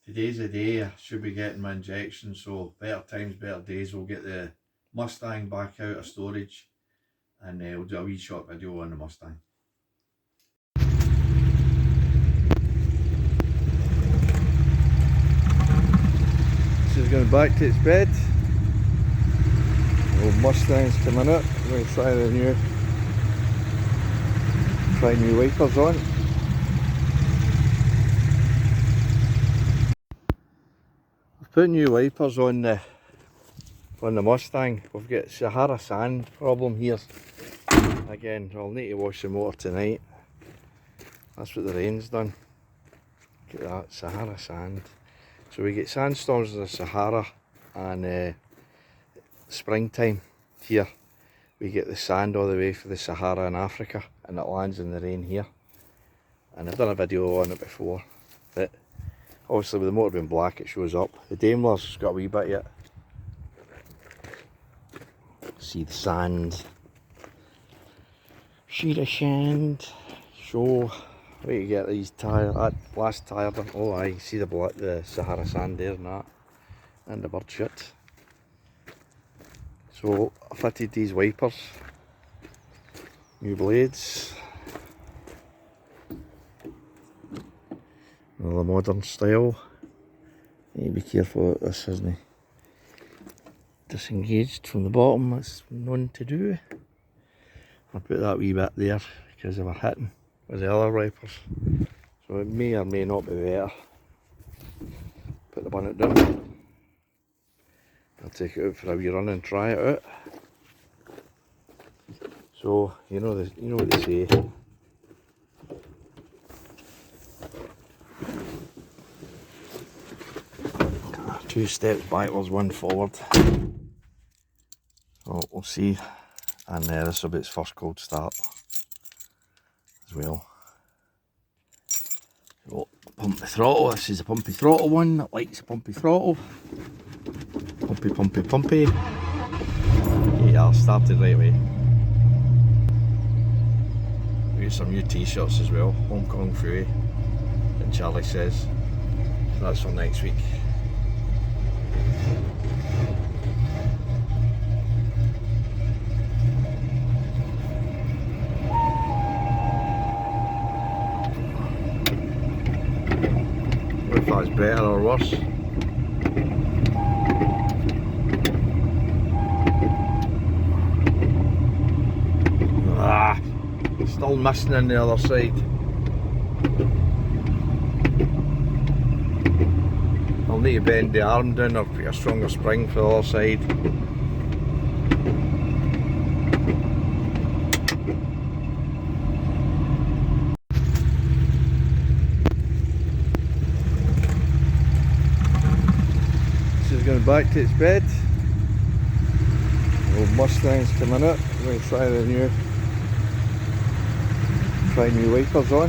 today's the day I should be getting my injection, so better times, better days. We'll get the Mustang back out of storage and we'll do a wee short video on the Mustang. This is going back to its bed. Old Mustang's coming up. We're going to try new wipers on. We've put new wipers on the Mustang. We've got Sahara sand problem here. Again, I'll need to wash the motor tonight. That's what the rain's done. Look at that, Sahara sand. So we get sandstorms in the Sahara, and springtime here we get the sand all the way for the Sahara in Africa, and it lands in the rain here. And I've done a video on it before, but obviously with the motor being black it shows up. The Daimler's got a wee bit yet. See the sand. See the sand. So wait to get these tyre, that last tyre done. Oh aye, see the Sahara sand there and that, and the bird shit. So I fitted these wipers, new blades, another modern style. You need to be careful that this isn't disengaged from the bottom, that's known to do. I put that wee bit there because they were hitting with the other wipers, so it may or may not be better. Put the bonnet down. I'll take it out for a wee run and try it out. So you know what they say. 2 steps backwards, 1 forward. So we'll see, and this will be its first cold start as well. So pump the throttle. This is a pumpy throttle one that likes a pumpy throttle. Pumpy, pumpy, pumpy. Yeah, I started right away. We got some new t-shirts as well. Hong Kong Fury, and Charlie says. So that's for next week. If that's better or worse. Still missing on the other side. I'll need to bend the arm down or put a stronger spring for the other side. This is going back to its bed. The old Mustang's coming up. We're going to try new wipers on.